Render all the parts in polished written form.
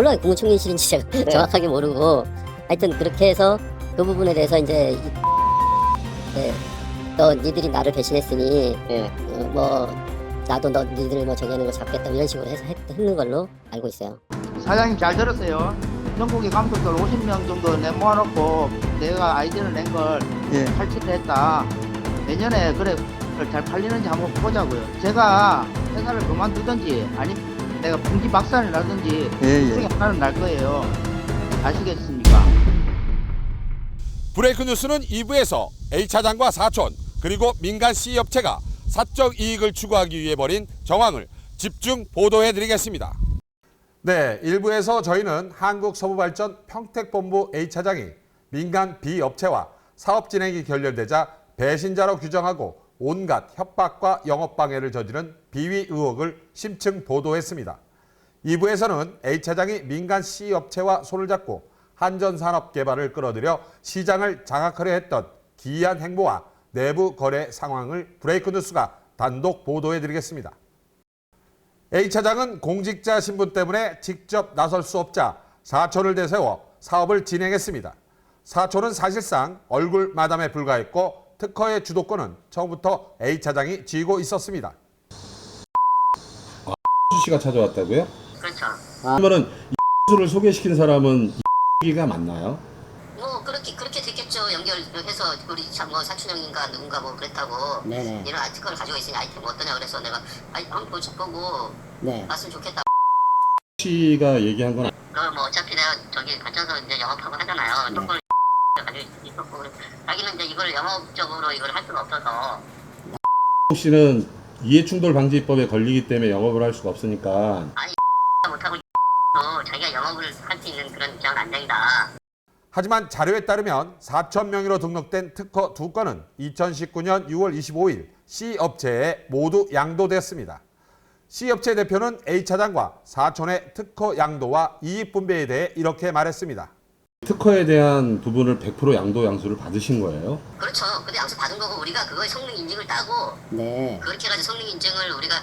몰라요. 국무총리실인지 제가 네. 정확하게 모르고 하여튼 그렇게 해서 그 부분에 대해서 이제 네, 너 니들이 나를 배신했으니 예. 뭐 나도 너 니들 뭐 정해놓은 거 잡겠다 이런 식으로 해서 했는 걸로 알고 있어요. 사장님 잘 들었어요. 전국의 감독들 50명 정도 모아놓고 내가 아이디어를 낸 걸 예. 탈취를 했다. 내년에 그래 잘 팔리는지 한번 보자고요. 제가 회사를 그만두든지 아니면 내가 분기 박살을 나든지 예, 그 중에 예. 하나는 날 거예요. 아시겠습니까? 브레이크 뉴스는 2부에서 A 차장과 사촌 그리고 민간 C 업체가 사적 이익을 추구하기 위해 벌인 정황을 집중 보도해드리겠습니다. 네, 1부에서 저희는 한국서부발전 평택본부 A 차장이 민간 B 업체와 사업 진행이 결렬되자 배신자로 규정하고 온갖 협박과 영업방해를 저지른 비위 의혹을 심층 보도했습니다. 2부에서는 A 차장이 민간 C 업체와 손을 잡고 한전산업 개발을 끌어들여 시장을 장악하려 했던 기이한 행보와 내부 거래 상황을 브레이크 뉴스가 단독 보도해드리겠습니다. A 차장은 공직자 신분 때문에 직접 나설 수 없자 사촌을 내세워 사업을 진행했습니다. 사촌은 사실상 얼굴 마담에 불과했고 특허의 주도권은 처음부터 A 차장이 쥐고 있었습니다. 씨가 찾아왔다고요? 그렇죠. 그러면은 를 소개시킨 사람은 이가 맞나요? 뭐 그렇게 됐겠죠. 연결해서 우리 뭐 사촌 형인가 누군가 뭐 그랬다고 네네. 이런 아티클을 가지고 있으니 아이템 뭐 어떠냐 그래서 내가 한번 보고 네. 봤으면 좋겠다. 씨가 얘기한 건 뭐 어차피 내가 저기 발전소 이제 영업하고 하잖아요. 네. 조건을 가지고 있었고 자기는 이제 이걸 영업적으로 이걸 할 수가 없어서 씨는 이해충돌 방지법에 걸리기 때문에 영업을 할 수가 없으니까 못하고 또 자기가 영업을 할 수 있는 그런 입장은 안 된다. 하지만 자료에 따르면 4천 명의로 등록된 특허 2건은 2019년 6월 25일 C업체에 모두 양도됐습니다. C업체 대표는 A 차장과 사촌의 특허 양도와 이익 분배에 대해 이렇게 말했습니다. 특허에 대한 부분을 100% 양도 양수를 받으신 거예요? 그렇죠. 근데 양수 받은 거고 우리가 그거의 성능 인증을 따고 네. 그렇게 해가지고 성능 인증을 우리가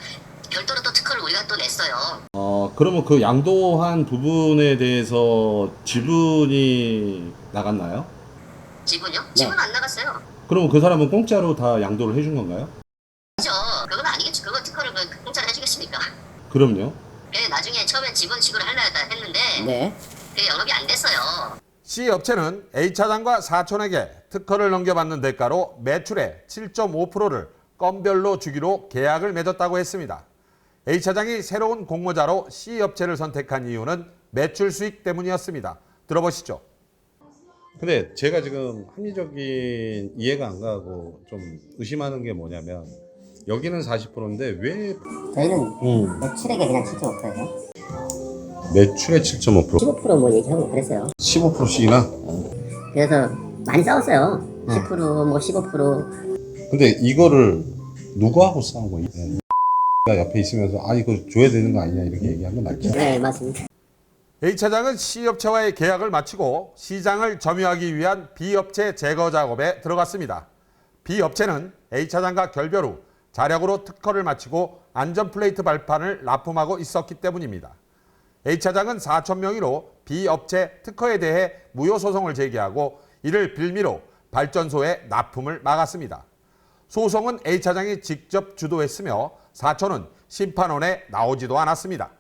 별도로 또 특허를 우리가 또 냈어요. 그러면 그 양도한 부분에 대해서 지분이 나갔나요? 지분요? 지분 안 나갔어요. 그러면 그 사람은 공짜로 다 양도를 해준 건가요? 그죠. 그건 아니겠죠. 그거 특허를 공짜로 해주겠습니까? 그럼요. 그래 나중에 처음에 지분식으로 하려 했는데 네. 그게 영업이 안 됐어요. C업체는 A 차장과 사촌에게 특허를 넘겨받는 대가로 매출의 7.5%를 건별로 주기로 계약을 맺었다고 했습니다. A 차장이 새로운 공모자로 C업체를 선택한 이유는 매출 수익 때문이었습니다. 들어보시죠. 근데 제가 지금 합리적인 이해가 안 가고 좀 의심하는 게 뭐냐면 여기는 40%인데 왜 저희는 매출액에 그냥 7.5%예요. 매출의 7.5%? 15%뭐 얘기하고 그랬어요. 15%씩이나? 그래서 많이 싸웠어요. 10%뭐 15%. 근데 이거를 누구하고 싸운 거예요? 가 옆에 있으면서 이거 줘야 되는 거 아니냐 이렇게 얘기한 건 맞죠? 네 맞습니다. A 차장은 C업체와의 계약을 마치고 시장을 점유하기 위한 B업체 제거 작업에 들어갔습니다. B업체는 A 차장과 결별 후 자력으로 특허를 마치고 안전 플레이트 발판을 납품하고 있었기 때문입니다. A 차장은 4천 명의로 B업체 특허에 대해 무효 소송을 제기하고 이를 빌미로 발전소의 납품을 막았습니다. 소송은 A 차장이 직접 주도했으며 사촌은 심판원에 나오지도 않았습니다.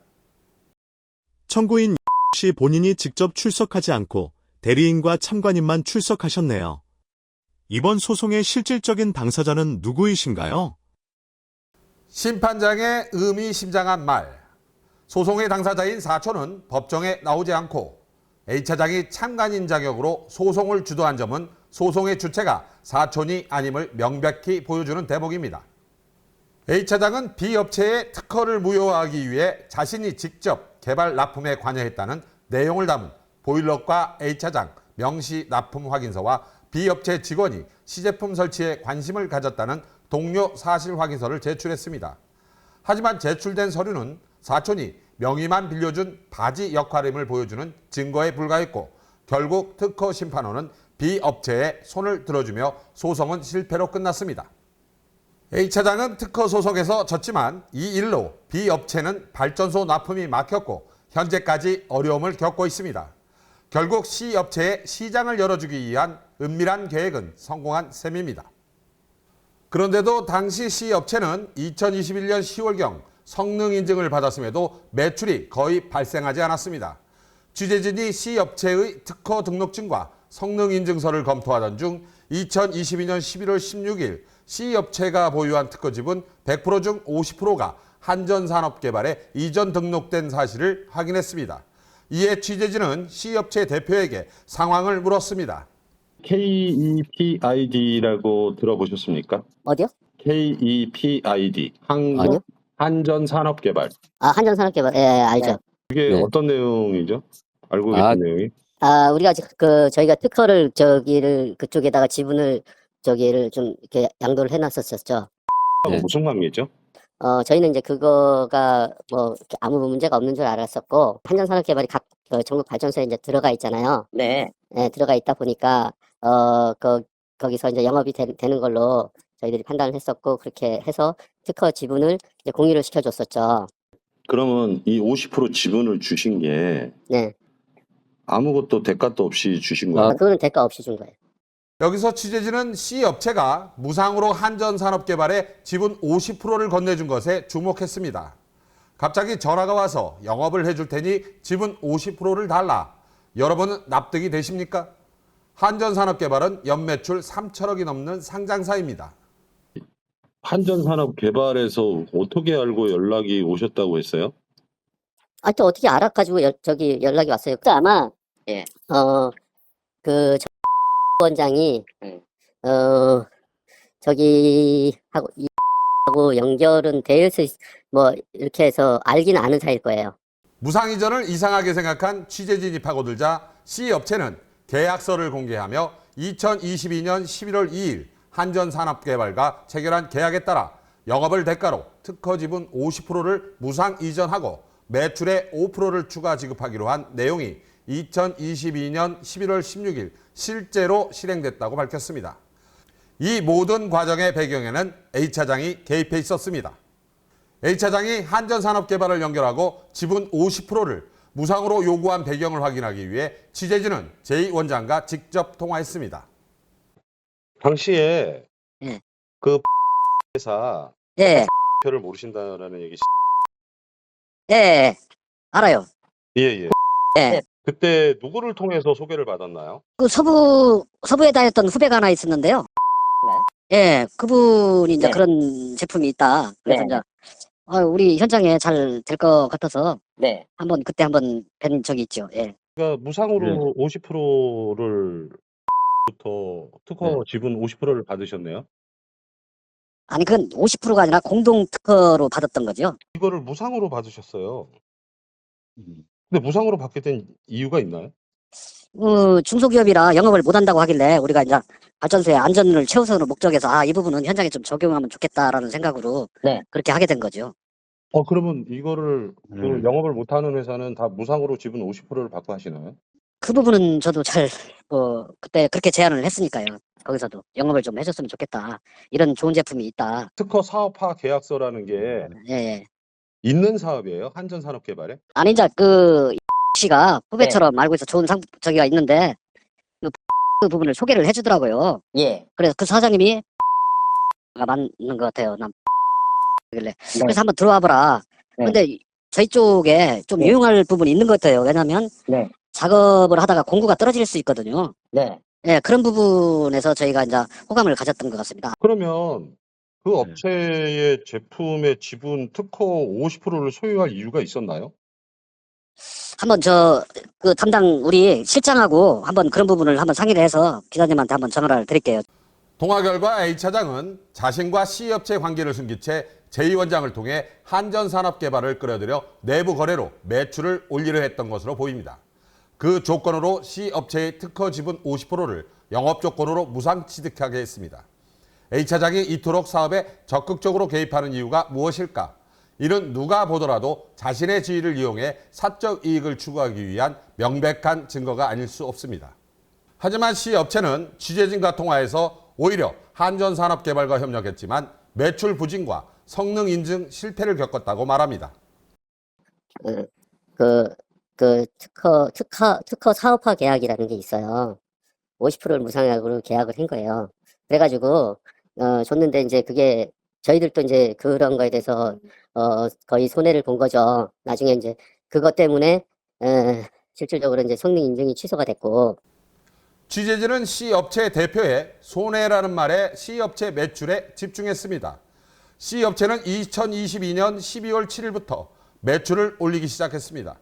청구인 씨 본인이 직접 출석하지 않고 대리인과 참관인만 출석하셨네요. 이번 소송의 실질적인 당사자는 누구이신가요? 심판장의 의미심장한 말. 소송의 당사자인 사촌은 법정에 나오지 않고 A 차장이 참관인 자격으로 소송을 주도한 점은 소송의 주체가 사촌이 아님을 명백히 보여주는 대목입니다. A 차장은 B업체의 특허를 무효화하기 위해 자신이 직접 개발 납품에 관여했다는 내용을 담은 보일러과 A 차장 명시 납품 확인서와 B업체 직원이 시제품 설치에 관심을 가졌다는 동료 사실 확인서를 제출했습니다. 하지만 제출된 서류는 사촌이 명의만 빌려준 바지 역할임을 보여주는 증거에 불과했고 결국 특허 심판원은 B업체에 손을 들어주며 소송은 실패로 끝났습니다. A 차장은 특허 소송에서 졌지만 이 일로 B업체는 발전소 납품이 막혔고 현재까지 어려움을 겪고 있습니다. 결국 C업체에 시장을 열어주기 위한 은밀한 계획은 성공한 셈입니다. 그런데도 당시 C업체는 2021년 10월경 성능 인증을 받았음에도 매출이 거의 발생하지 않았습니다. 취재진이 C업체의 특허 등록증과 성능 인증서를 검토하던 중 2022년 11월 16일 C업체가 보유한 특허지분 100% 중 50%가 한전산업개발에 이전 등록된 사실을 확인했습니다. 이에 취재진은 C업체 대표에게 상황을 물었습니다. KEPID라고 들어보셨습니까? 어디요? KEPID 아니요. 한전산업개발. 아, 한전산업개발. 예, 알죠. 그게 네. 어떤 내용이죠? 알고 계신 아, 내용이? 아, 우리가 저희가 특허를 그쪽에다가 지분을 저기를 좀 이렇게 양도를 해놨었죠. 네. 무슨 관계죠? 저희는 이제 그거가 뭐 이렇게 아무 문제가 없는 줄 알았었고, 한전산업개발이 각 전국 발전소에 이제 들어가 있잖아요. 네. 네, 들어가 있다 보니까 거기서 이제 영업이 되는 걸로 저희들이 판단을 했었고, 그렇게 해서 특허 지분을 이제 공유를 시켜줬었죠. 그러면 이 50% 지분을 주신 게 네. 아무것도 대가도 없이 주신 거예요? 그거는 대가 없이 준 거예요. 여기서 취재진은 C업체가 무상으로 한전산업개발에 지분 50%를 건네준 것에 주목했습니다. 갑자기 전화가 와서 영업을 해줄 테니 지분 50%를 달라. 여러분은 납득이 되십니까? 한전산업개발은 연매출 3천억이 넘는 상장사입니다. 한전산업개발에서 어떻게 알고 연락이 오셨다고 했어요? 또 어떻게 알아가지고 연락이 왔어요. 또 아마 그 원장이 저기 하고 연결은 뭐 이렇게 해서 알기는 아는 사이일 거예요. 무상 이전을 이상하게 생각한 취재진이 파고들자 C업체는 계약서를 공개하며 2022년 11월 2일 한전산업개발과 체결한 계약에 따라 영업을 대가로 특허 지분 50%를 무상 이전하고 매출의 5%를 추가 지급하기로 한 내용이 2022년 11월 16일 실제로 실행됐다고 밝혔습니다. 이 모든 과정의 배경에는 A차장이 개입해 있었습니다. A차장이 한전산업개발을 연결하고 지분 50%를 무상으로 요구한 배경을 확인하기 위해 취재진은 제2원장과 직접 통화했습니다. 당시에 예. 그 회사 예, 표를 모르신다라는 얘기. 예, 알아요. 예예. 예. 그때 누구를 통해서 소개를 받았나요? 그 서부에 다녔던 후배가 하나 있었는데요. 예, 그분이 이제 그런 제품이 있다. 그래서 이제 우리 현장에 잘 될 것 같아서 그때 한번 뵌 적이 있죠. 예. 그러니까 무상으로 50%를 부터 특허 지분 50%를 받으셨네요. 아니 그건 50%가 아니라 공동 특허로 받았던 거죠. 이거를 무상으로 받으셨어요. 근데 무상으로 받게 된 이유가 있나요? 중소기업이라 영업을 못 한다고 하길래 우리가 이제 발전소의 안전을 최우선으로 목적해서 이 부분은 현장에 좀 적용하면 좋겠다라는 생각으로 그렇게 하게 된 거죠. 그러면 이거를 그 영업을 못하는 회사는 다 무상으로 지분 50%를 받고 하시나요? 그 부분은 저도 잘 그때 그렇게 제안을 했으니까요. 거기서도 영업을 좀 해줬으면 좋겠다. 이런 좋은 제품이 있다. 특허 사업화 계약서라는 게 예. 있는 사업이에요? 한전산업개발에? 아니 이제 그 씨가 후배처럼 알고 있어 좋은 저기가 있는데 그 부분을 소개를 해주더라고요. 그래서 그 사장님이 맞는 것 같아요. 그길래 그래서 한번 들어와 보라. 근데 저희 쪽에 좀 유용할 부분이 있는 것 같아요. 왜냐하면 작업을 하다가 공구가 떨어질 수 있거든요. 예, 그런 부분에서 저희가 이제 호감을 가졌던 것 같습니다. 그러면 그 업체의 제품의 지분 특허 50%를 소유할 이유가 있었나요? 한번 그 담당 우리 실장하고 한번 그런 부분을 한번 상의를 해서 기자님한테 한번 전화를 드릴게요. 통화 결과 A차장은 자신과 C업체 관계를 숨긴 채 제2원장을 통해 한전산업개발을 끌어들여 내부 거래로 매출을 올리려 했던 것으로 보입니다. 그 조건으로 C업체의 특허 지분 50%를 영업 조건으로 무상 취득하게 했습니다. A차장이 이토록 사업에 적극적으로 개입하는 이유가 무엇일까? 이는 누가 보더라도 자신의 지위를 이용해 사적 이익을 추구하기 위한 명백한 증거가 아닐 수 없습니다. 하지만 C업체는 취재진과 통화에서 오히려 한전산업개발과 협력했지만 매출 부진과 성능 인증 실패를 겪었다고 말합니다. 그 특허 사업화 계약이라는 게 있어요. 50%를 무상약으로 계약을 한 거예요. 그래가지고 줬는데 이제 그게 저희들도 이제 그런 거에 대해서 거의 손해를 본 거죠. 나중에 이제 그것 때문에 실질적으로 이제 성능 인증이 취소가 됐고. 취재진은 C업체 대표의 손해라는 말에 C업체 매출에 집중했습니다. C업체는 2022년 12월 7일부터 매출을 올리기 시작했습니다.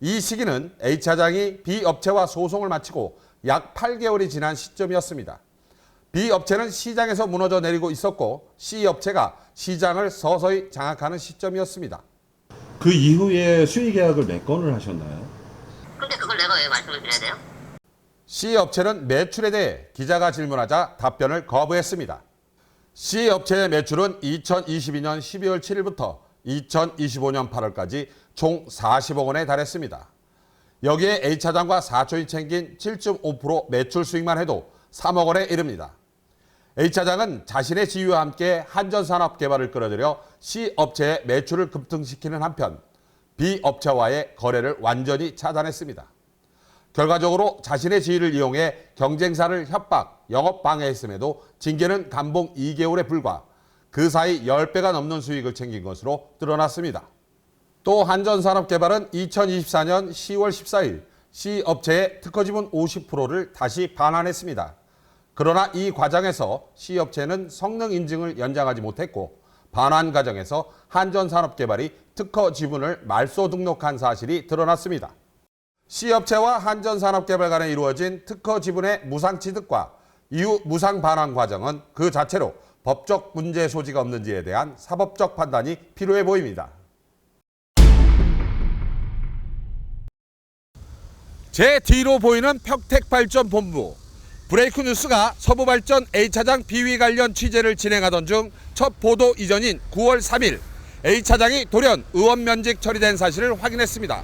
이 시기는 H차장이 B업체와 소송을 마치고 약 8개월이 지난 시점이었습니다. B업체는 시장에서 무너져 내리고 있었고 C업체가 시장을 서서히 장악하는 시점이었습니다. 그 이후에 수의 계약을 몇 건을 하셨나요? 근데 그걸 내가 왜 말씀을 드려야 돼요? C업체는 매출에 대해 기자가 질문하자 답변을 거부했습니다. C업체의 매출은 2022년 12월 7일부터 2025년 8월까지 총 40억 원에 달했습니다. 여기에 H차장과 사촌이 챙긴 7.5% 매출 수익만 해도 3억 원에 이릅니다. H차장은 자신의 지위와 함께 한전산업 개발을 끌어들여 C업체의 매출을 급등시키는 한편 B업체와의 거래를 완전히 차단했습니다. 결과적으로 자신의 지위를 이용해 경쟁사를 협박, 영업 방해했음에도 징계는 감봉 2개월에 불과, 그 사이 10배가 넘는 수익을 챙긴 것으로 드러났습니다. 또 한전산업개발은 2024년 10월 14일 C업체의 특허지분 50%를 다시 반환했습니다. 그러나 이 과정에서 C업체는 성능 인증을 연장하지 못했고 반환 과정에서 한전산업개발이 특허 지분을 말소 등록한 사실이 드러났습니다. C업체와 한전산업개발 간에 이루어진 특허 지분의 무상 취득과 이후 무상 반환 과정은 그 자체로 법적 문제 소지가 없는지에 대한 사법적 판단이 필요해 보입니다. 제 뒤로 보이는 평택발전본부. 브레이크 뉴스가 서부발전 H차장 비위 관련 취재를 진행하던 중 첫 보도 이전인 9월 3일 H차장이 돌연 의원 면직 처리된 사실을 확인했습니다.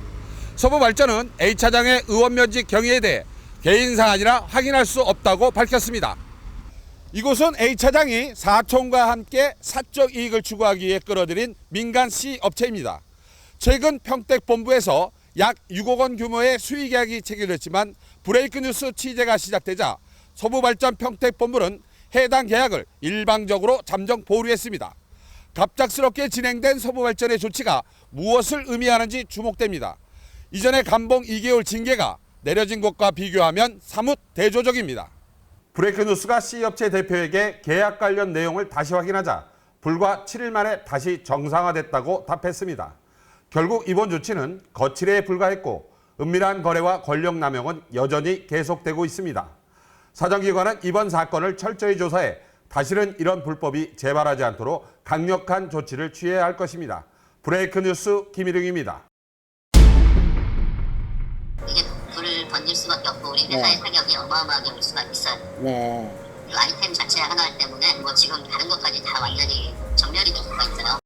서부발전은 H차장의 의원 면직 경위에 대해 개인 사안이라 확인할 수 없다고 밝혔습니다. 이곳은 H차장이 사촌과 함께 사적 이익을 추구하기 위해 끌어들인 민간 C업체입니다. 최근 평택본부에서 약 6억 원 규모의 수의 계약이 체결됐지만 브레이크 뉴스 취재가 시작되자 서부발전 평택본부는 해당 계약을 일방적으로 잠정 보류했습니다. 갑작스럽게 진행된 서부발전의 조치가 무엇을 의미하는지 주목됩니다. 이전의 감봉 2개월 징계가 내려진 것과 비교하면 사뭇 대조적입니다. 브레이크 뉴스가 C업체 대표에게 계약 관련 내용을 다시 확인하자 불과 7일 만에 다시 정상화됐다고 답했습니다. 결국 이번 조치는 거칠에 불과했고 은밀한 거래와 권력 남용은 여전히 계속되고 있습니다. 사정기관은 이번 사건을 철저히 조사해 다시는 이런 불법이 재발하지 않도록 강력한 조치를 취해야 할 것입니다. 브레이크 뉴스 김일웅입니다. 이게 불을 번질 수밖에 없고 우리 회사의 타격이 어마어마하게 올 수가 있어요. 네. 이 아이템 자체 하나 때문에 뭐 지금 다른 것까지 다 완전히 전멸이 될 수가 있어요.